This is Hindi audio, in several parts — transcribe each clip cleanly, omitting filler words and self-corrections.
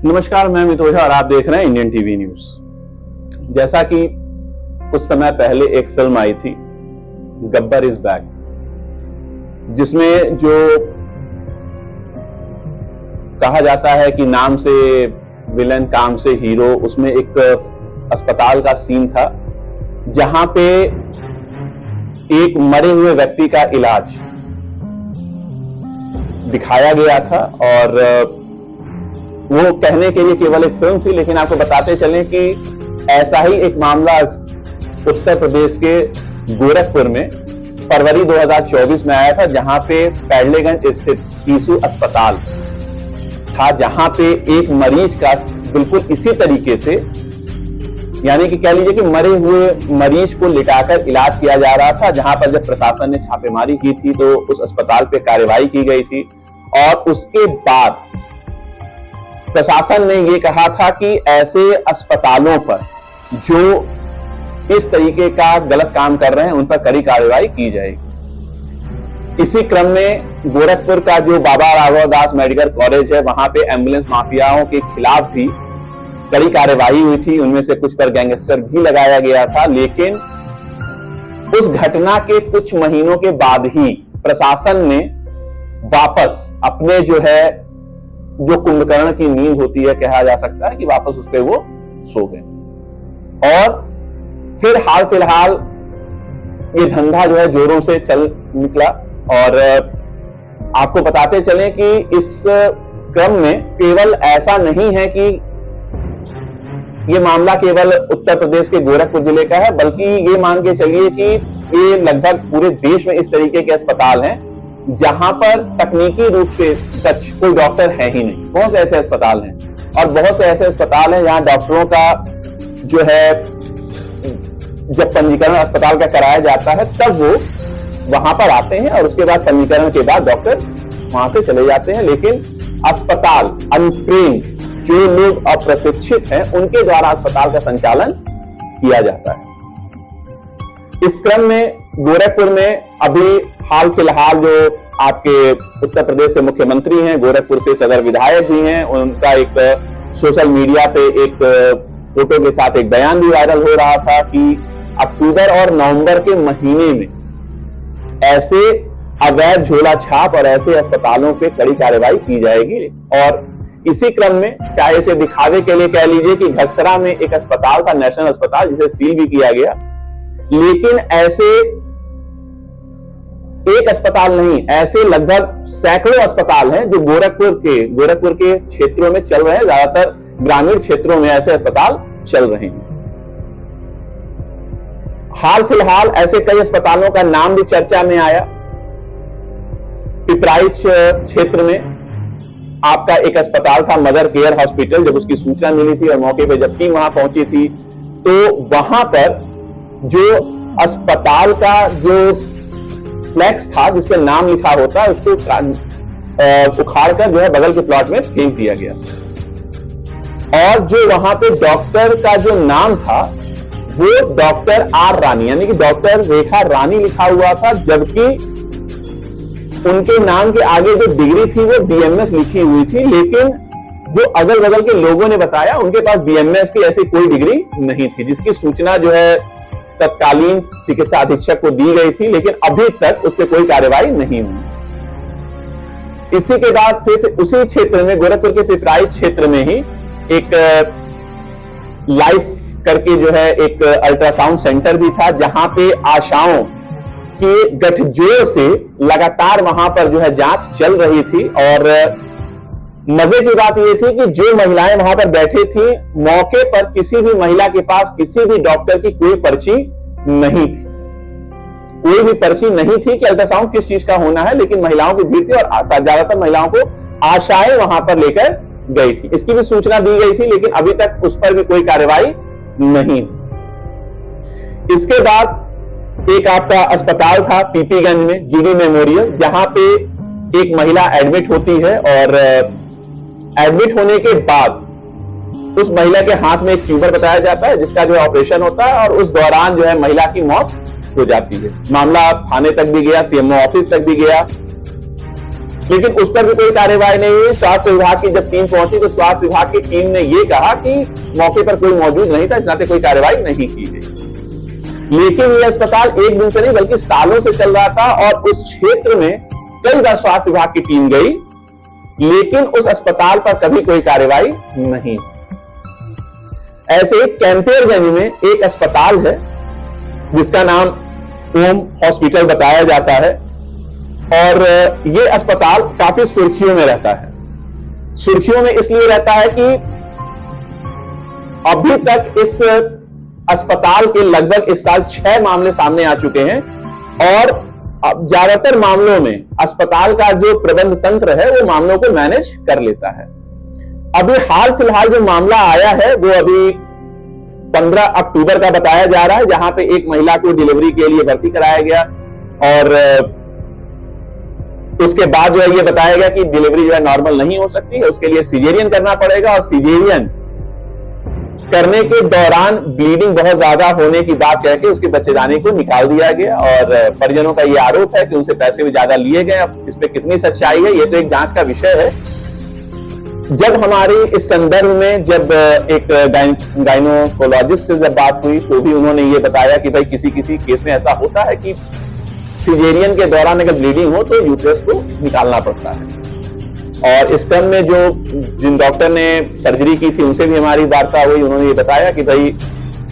नमस्कार, मैं अमित ओझा और आप देख रहे हैं इंडियन टीवी न्यूज। जैसा कि कुछ समय पहले एक फिल्म आई थी गब्बर इज बैक, जिसमें जो कहा जाता है कि नाम से विलन काम से हीरो, उसमें एक अस्पताल का सीन था जहां पे एक मरे हुए व्यक्ति का इलाज दिखाया गया था। और वो कहने के लिए केवल एक फिल्म थी, लेकिन आपको बताते चलें कि ऐसा ही एक मामला उत्तर प्रदेश के गोरखपुर में फरवरी 2024 में आया था, जहां पे पैडलेगंज स्थित कीसू अस्पताल था, जहां पे एक मरीज का बिल्कुल इसी तरीके से, यानी कि कह लीजिए कि मरे हुए मरीज को लिटाकर इलाज किया जा रहा था। जहां पर जब प्रशासन ने छापेमारी की थी तो उस अस्पताल पे कार्रवाई की गई थी और उसके बाद प्रशासन ने यह कहा था कि ऐसे अस्पतालों पर जो इस तरीके का गलत काम कर रहे हैं उन पर कड़ी कार्रवाई की जाएगी। इसी क्रम में गोरखपुर का जो बाबा राघव दास मेडिकल कॉलेज है, वहां पे एम्बुलेंस माफियाओं के खिलाफ भी कड़ी कार्रवाई हुई थी। उनमें से कुछ पर गैंगस्टर भी लगाया गया था, लेकिन उस घटना के कुछ महीनों के बाद ही प्रशासन ने वापस अपने जो कुंभकर्ण की नींद होती है, कहा जा सकता है कि वापस उस पर वो सो गए। और फिर हाल फिलहाल ये धंधा जोरों से चल निकला। और आपको बताते चलें कि इस क्रम में केवल ऐसा नहीं है कि ये मामला केवल उत्तर प्रदेश के गोरखपुर जिले का है, बल्कि ये मान के चलिए कि ये लगभग पूरे देश में इस तरीके के अस्पताल हैं जहां पर तकनीकी रूप से सच कोई डॉक्टर है ही नहीं। बहुत से ऐसे अस्पताल हैं और बहुत से ऐसे अस्पताल हैं जहां डॉक्टरों का जब पंजीकरण अस्पताल का कराया जाता है तब वो वहां पर आते हैं और उसके बाद पंजीकरण के बाद डॉक्टर वहां से चले जाते हैं। लेकिन अस्पताल अनट्रेन्ड, जो लोग अप्रशिक्षित हैं, उनके द्वारा अस्पताल का संचालन किया जाता है। इस क्रम में गोरखपुर में अभी हाल फिलहाल जो आपके उत्तर प्रदेश के मुख्यमंत्री हैं, गोरखपुर से सदर विधायक भी हैं, उनका एक सोशल मीडिया पे एक फोटो के साथ एक बयान भी वायरल हो रहा था कि अक्टूबर और नवंबर के महीने में ऐसे अवैध झोला छाप और ऐसे अस्पतालों पे कड़ी कार्रवाई की जाएगी। और इसी क्रम में चाहे इसे दिखावे के लिए कह लीजिए कि घगसरा में एक अस्पताल था, नेशनल अस्पताल, जिसे सील भी किया गया, लेकिन ऐसे एक अस्पताल नहीं, ऐसे लगभग सैकड़ों अस्पताल हैं जो गोरखपुर के क्षेत्रों में चल रहे हैं। ज्यादातर ग्रामीण क्षेत्रों में ऐसे अस्पताल चल रहे हैं। हाल फिलहाल ऐसे कई अस्पतालों का नाम भी चर्चा में आया। पिपराइच क्षेत्र में आपका एक अस्पताल था, मदर केयर हॉस्पिटल। जब उसकी सूचना मिली थी और मौके पर जब टीम वहां पहुंची थी तो वहां पर जो अस्पताल का जो फ्लैक्स था जिसपे नाम लिखा होता है, उसको उखाड़कर बगल के प्लॉट में फेंक दिया गया। और जो वहां पे डॉक्टर का जो नाम था वो डॉक्टर आर रानी, यानी कि डॉक्टर रेखा रानी लिखा हुआ था, जबकि उनके नाम के आगे जो डिग्री थी वो बीएमएस लिखी हुई थी। लेकिन जो अगल बगल के लोगों ने बताया उनके पास बीएमएस की ऐसी कोई डिग्री नहीं थी, जिसकी सूचना तत्कालीन चिकित्सा अधीक्षक को दी गई थी, लेकिन अभी तक उस पर कोई कार्रवाई नहीं हुई। इसी के बाद फिर उसी क्षेत्र में, गोरखपुर के पिपराइच क्षेत्र में ही एक लाइफ करके एक अल्ट्रासाउंड सेंटर भी था, जहां पे आशाओं के गठजोड़ से लगातार वहां पर जांच चल रही थी। और मजे की बात यह थी कि जो महिलाएं वहां पर बैठी थी, मौके पर किसी भी महिला के पास किसी भी डॉक्टर की कोई पर्ची नहीं थी, कोई भी पर्ची नहीं थी कि अल्ट्रासाउंड किस चीज का होना है। लेकिन महिलाओं की भीड़ थी और ज्यादातर महिलाओं को आशाएं वहां पर लेकर गई थी। इसकी भी सूचना दी गई थी, लेकिन अभी तक उस पर भी कोई कार्रवाई नहीं। इसके बाद एक आपका अस्पताल था पीपीगंज में, जीवी मेमोरियल, जहां पे एक महिला एडमिट होती है और एडमिट होने के बाद उस महिला के हाथ में एक ट्यूबर बताया जाता है, जिसका ऑपरेशन होता है, और उस दौरान महिला की मौत हो जाती है। मामला थाने तक भी गया, सीएमओ ऑफिस तक भी गया। लेकिन उस पर भी कोई कार्यवाही नहीं हुई। स्वास्थ्य विभाग की जब टीम पहुंची तो स्वास्थ्य विभाग की टीम ने यह कहा कि मौके पर कोई मौजूद नहीं था, इस नाते कोई कार्यवाही नहीं की गई। लेकिन यह अस्पताल एक दिन से नहीं बल्कि सालों से चल रहा था और उस क्षेत्र में कई बार स्वास्थ्य विभाग की टीम गई, लेकिन उस अस्पताल पर कभी कोई कार्यवाही नहीं। ऐसे ही कैंपेरगंज में एक अस्पताल है जिसका नाम ओम हॉस्पिटल बताया जाता है और यह अस्पताल काफी सुर्खियों में रहता है। सुर्खियों में इसलिए रहता है कि अभी तक इस अस्पताल के लगभग इस साल 6 मामले सामने आ चुके हैं और ज्यादातर मामलों में अस्पताल का जो प्रबंध तंत्र है वो मामलों को मैनेज कर लेता है। अभी हाल फिलहाल जो मामला आया है वो अभी 15 अक्टूबर का बताया जा रहा है, जहां पे एक महिला को डिलीवरी के लिए भर्ती कराया गया और उसके बाद जो है ये बताया गया कि डिलीवरी जो है नॉर्मल नहीं हो सकती है, उसके लिए सिजेरियन करना पड़ेगा और सिजेरियन करने के दौरान ब्लीडिंग बहुत ज्यादा होने की बात कह के उसके बच्चेदानी को निकाल दिया गया और परिजनों का यह आरोप है कि उनसे पैसे भी ज्यादा लिए गए। अब इसमें कितनी सच्चाई है ये तो एक जांच का विषय है। जब हमारी इस संदर्भ में जब एक गायनोकोलॉजिस्ट से जब बात हुई तो भी उन्होंने ये बताया कि भाई किसी किसी केस में ऐसा होता है कि सिजेरियन के दौरान अगर ब्लीडिंग हो तो यूट्रस को निकालना पड़ता है। और इस क्रम में जो जिन डॉक्टर ने सर्जरी की थी उनसे भी हमारी वार्ता हुई, उन्होंने ये बताया कि भाई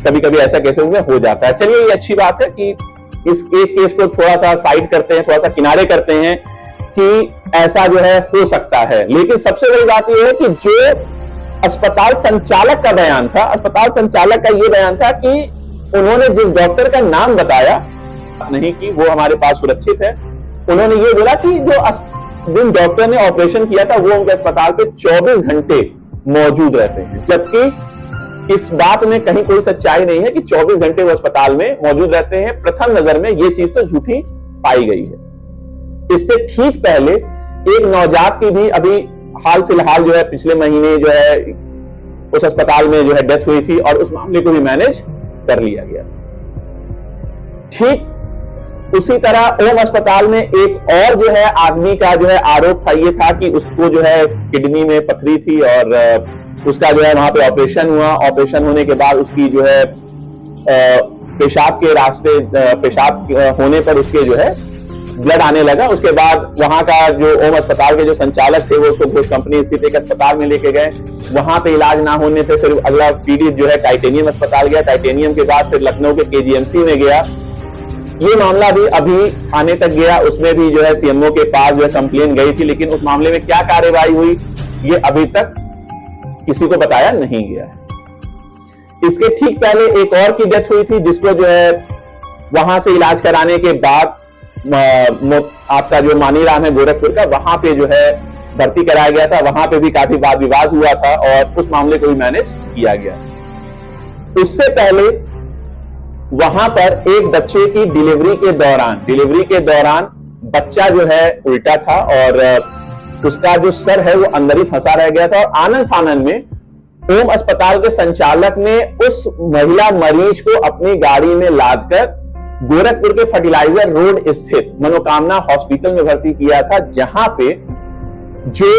कभी कभी ऐसा केसेस में हो जाता है। चलिए ये अच्छी बात है कि इस एक केस को थोड़ा सा साइड करते हैं, थोड़ा सा किनारे करते हैं कि ऐसा जो है हो सकता है। लेकिन सबसे बड़ी बात यह है कि जो अस्पताल संचालक का बयान था, अस्पताल संचालक का यह बयान था कि उन्होंने जिस डॉक्टर का नाम बताया नहीं कि वो हमारे पास सुरक्षित है, उन्होंने ये बोला कि जिन डॉक्टर ने ऑपरेशन किया था वो उनके अस्पताल पे 24 घंटे मौजूद रहते हैं, जबकि इस बात में कहीं कोई सच्चाई नहीं है कि 24 घंटे वो अस्पताल में मौजूद रहते हैं। प्रथम नजर में ये चीज तो झूठी पाई गई है। इससे ठीक पहले एक नवजात की भी अभी हाल फिलहाल जो है पिछले महीने जो है उस अस्पताल में जो है डेथ हुई थी और उस मामले को भी मैनेज कर लिया गया। ठीक उसी तरह ओम अस्पताल में एक और जो है आदमी का जो है आरोप था, ये था कि उसको जो है किडनी में पथरी थी और उसका जो है वहां पे ऑपरेशन हुआ। ऑपरेशन होने के बाद उसकी जो है पेशाब के रास्ते पेशाब होने पर उसके जो है ब्लड आने लगा। उसके बाद वहां का जो ओम अस्पताल के जो संचालक थे वो उसको घोष कंपनी स्थित एक अस्पताल में लेके गए। वहां पे इलाज ना होने पे फिर अगला पीढ़ी जो है टाइटेनियम अस्पताल गया। टाइटेनियम के बाद फिर लखनऊ के केजीएमसी में गया। ये मामला भी अभी थाने तक गया, उसमें भी जो है सीएमओ के पास जो है कंप्लेन गई थी, लेकिन उस मामले में क्या कार्रवाई हुई ये अभी तक किसी को बताया नहीं गया है। इसके ठीक पहले एक और की डेथ हुई थी जिसको जो है वहां से इलाज कराने के बाद आपका जो मानीराम है गोरखपुर का, वहां पे जो है भर्ती कराया गया था। वहां पे भी काफी वाद विवाद हुआ था और उस मामले को भी मैनेज किया गया। उससे पहले वहां पर एक बच्चे की डिलीवरी के दौरान बच्चा जो है उल्टा था और उसका जो सर है वो अंदर ही फंसा रह गया था। और आनंद फानन में ओम अस्पताल के संचालक ने उस महिला मरीज को अपनी गाड़ी में लादकर गोरखपुर के फर्टिलाइजर रोड स्थित मनोकामना हॉस्पिटल में भर्ती किया था, जहां पे जो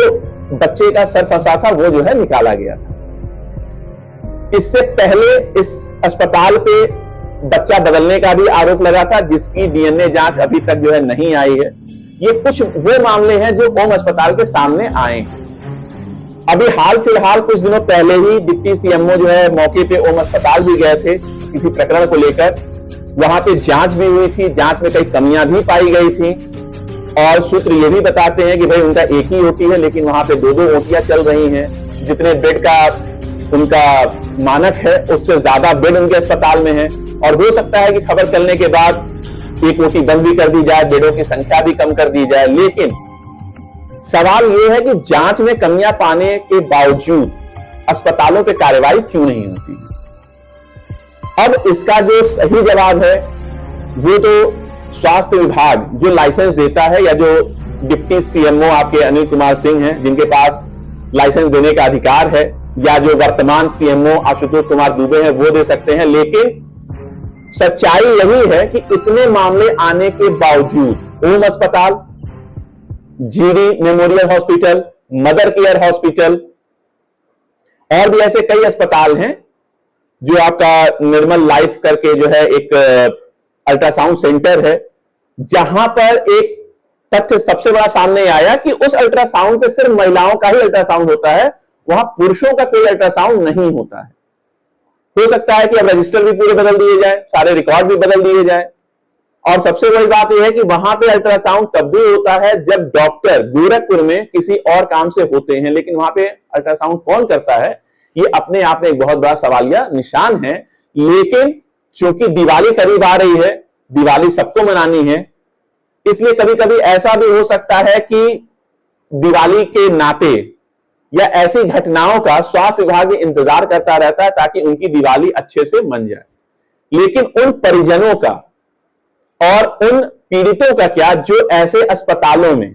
बच्चे का सर फंसा था वो जो है निकाला गया था। इससे पहले इस अस्पताल पे बच्चा बदलने का भी आरोप लगा था, जिसकी डीएनए जांच अभी तक जो है नहीं आई है। ये कुछ वो मामले हैं जो ओम अस्पताल के सामने आए हैं। अभी हाल फिलहाल कुछ दिनों पहले ही डिप्टी सीएमओ जो है मौके पे ओम अस्पताल भी गए थे किसी प्रकरण को लेकर। वहां पे जांच भी हुई थी, जांच में कई कमियां भी पाई गई थी और सूत्र ये भी बताते हैं कि भाई उनका एक ही ओटी है लेकिन वहां पे 2-2 ओटियां चल रही हैं। जितने बेड का उनका मानक है उससे ज्यादा बेड उनके अस्पताल में है और हो सकता है कि खबर चलने के बाद एक ओटी बंद भी कर दी जाए, बेडों की संख्या भी कम कर दी जाए। लेकिन सवाल यह है कि जांच में कमियां पाने के बावजूद अस्पतालों पे कार्रवाई क्यों नहीं होती। अब इसका जो सही जवाब है वो तो स्वास्थ्य विभाग जो लाइसेंस देता है या जो डिप्टी सीएमओ आपके अनिल कुमार सिंह हैं जिनके पास लाइसेंस देने का अधिकार है, या जो वर्तमान सीएमओ आशुतोष कुमार दुबे हैं वो दे सकते हैं। लेकिन सच्चाई यही है कि इतने मामले आने के बावजूद ओम अस्पताल GD memorial hospital, mother care hospital, और भी ऐसे कई अस्पताल हैं। जो आपका निर्मल लाइफ करके जो है एक अल्ट्रासाउंड सेंटर है, जहां पर एक तथ्य सबसे बड़ा सामने आया कि उस अल्ट्रासाउंड पे सिर्फ महिलाओं का ही अल्ट्रासाउंड होता है, वहां पुरुषों का कोई अल्ट्रासाउंड नहीं होता है। हो सकता है कि अब रजिस्टर भी पूरे बदल दिए जाए, सारे रिकॉर्ड भी बदल दिए जाए। और सबसे बड़ी बात यह है कि वहां पे अल्ट्रासाउंड तब भी होता है जब डॉक्टर गोरखपुर में किसी और काम से होते हैं, लेकिन वहां पे अल्ट्रासाउंड कौन करता है, ये अपने आप में एक बहुत बड़ा सवालिया निशान है। लेकिन चूंकि दिवाली करीब आ रही है, दिवाली सबको मनानी है, इसलिए कभी कभी ऐसा भी हो सकता है कि दिवाली के नाते या ऐसी घटनाओं का स्वास्थ्य विभाग इंतजार करता रहता है ताकि उनकी दिवाली अच्छे से मन जाए। लेकिन उन परिजनों का और उन पीड़ितों का क्या जो ऐसे अस्पतालों में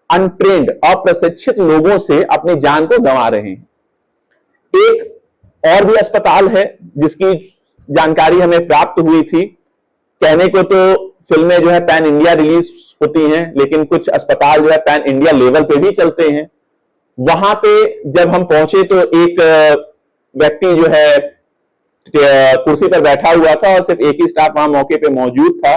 अनट्रेंड, अप्रशिक्षित लोगों से अपनी जान को गंवा रहे हैं। एक और भी अस्पताल है जिसकी जानकारी हमें प्राप्त हुई थी। कहने को तो फिल्में जो है पैन इंडिया रिलीज होती हैं, लेकिन कुछ अस्पताल जो है पैन इंडिया लेवल पे भी चलते हैं। वहां पे जब हम पहुंचे तो एक व्यक्ति जो है कुर्सी पर बैठा हुआ था और सिर्फ एक ही स्टाफ वहां मौके पे मौजूद था।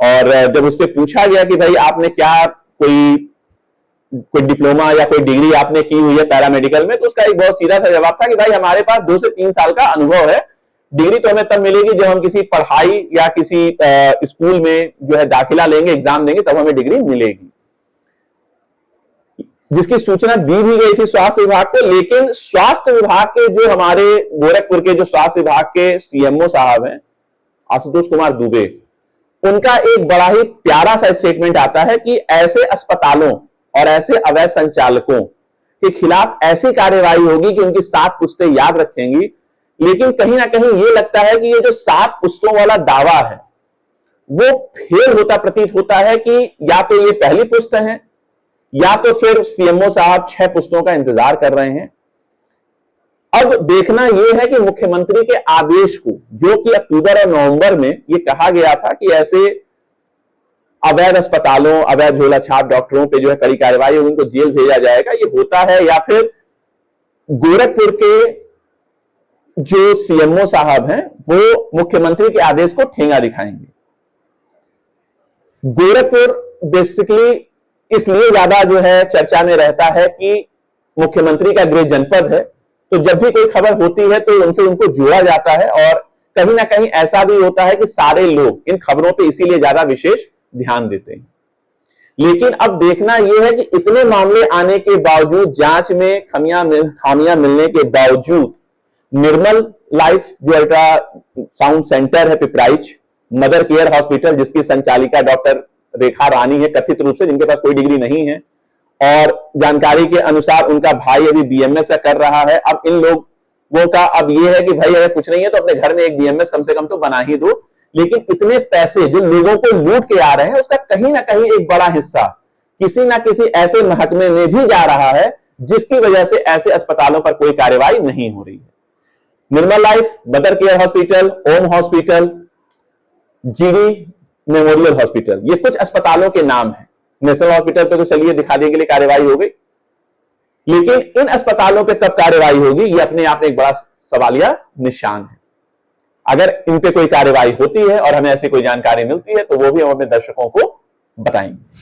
और जब उससे पूछा गया कि भाई आपने क्या कोई डिप्लोमा या कोई डिग्री आपने की हुई है पैरामेडिकल में, तो उसका एक बहुत सीधा सा जवाब था कि भाई हमारे पास 2 से 3 साल का अनुभव है, डिग्री तो हमें तब मिलेगी जब हम किसी पढ़ाई या किसी स्कूल में जो है दाखिला लेंगे, एग्जाम देंगे, तब हमें डिग्री मिलेगी। जिसकी सूचना दी भी गई थी स्वास्थ्य विभाग को। लेकिन स्वास्थ्य विभाग के जो हमारे गोरखपुर के जो स्वास्थ्य विभाग के सीएमओ साहब हैं, आशुतोष कुमार दुबे, उनका एक बड़ा ही प्यारा सा स्टेटमेंट आता है कि ऐसे अस्पतालों और ऐसे अवैध संचालकों के खिलाफ ऐसी कार्यवाही होगी कि उनकी 7 पुश्तें याद रखेंगी। लेकिन कहीं ना कहीं ये लगता है कि ये जो 7 पुश्तों वाला दावा है वो फेल होता प्रतीत होता है कि या तो ये पहली पुश्त है या तो फिर सीएमओ साहब 6 पुश्तों का इंतजार कर रहे हैं। अब देखना यह है कि मुख्यमंत्री के आदेश को, जो कि अक्टूबर और नवंबर में ये कहा गया था कि ऐसे अवैध अस्पतालों, अवैध झोला छाप डॉक्टरों पे जो है कड़ी कार्रवाई होगी, उनको जेल भेजा जाएगा, ये होता है या फिर गोरखपुर के जो सीएमओ साहब हैं वो मुख्यमंत्री के आदेश को ठेंगा दिखाएंगे। गोरखपुर बेसिकली इसलिए ज्यादा जो है चर्चा में रहता है कि मुख्यमंत्री का गृह जनपद है, तो जब भी कोई खबर होती है तो उनसे उनको जोड़ा जाता है। और कहीं ना कहीं ऐसा भी होता है कि सारे लोग इन खबरों पे इसीलिए ज्यादा विशेष ध्यान देते हैं। लेकिन अब देखना यह है कि इतने मामले आने के बावजूद, जांच में खामियां मिलने के बावजूद, निर्मल लाइफ जो अल्ट्रासाउंड सेंटर है पिपराइच, मदर केयर हॉस्पिटल जिसकी संचालिका डॉक्टर रेखा रानी है, कथित रूप से जिनके पास कोई डिग्री नहीं है, और जानकारी के अनुसार उनका भाई अभी बीएमएस का कर रहा है। अब इन लोगों का अब ये है कि भाई अगर कुछ नहीं है तो अपने घर में एक बीएमएस कम से कम तो बना ही दो। लेकिन इतने पैसे जो लोगों को लूट के आ रहे हैं, उसका कहीं ना कहीं एक बड़ा हिस्सा किसी ना किसी ऐसे महकमे में भी जा रहा है जिसकी वजह से ऐसे अस्पतालों पर कोई कार्रवाई नहीं हो रही है। निर्मल लाइफ, मदर केयर हॉस्पिटल, ओम हॉस्पिटल, जीडी मेमोरियल हॉस्पिटल, ये कुछ अस्पतालों के नाम हैं। नेशनल हॉस्पिटल पे तो चलिए दिखा देने के लिए कार्रवाई हो गई, लेकिन इन अस्पतालों पे कब कार्रवाई होगी ये अपने आप में एक बड़ा सवालिया निशान है। अगर इन पे कोई कार्रवाई होती है और हमें ऐसी कोई जानकारी मिलती है तो वो भी हम अपने दर्शकों को बताएंगे।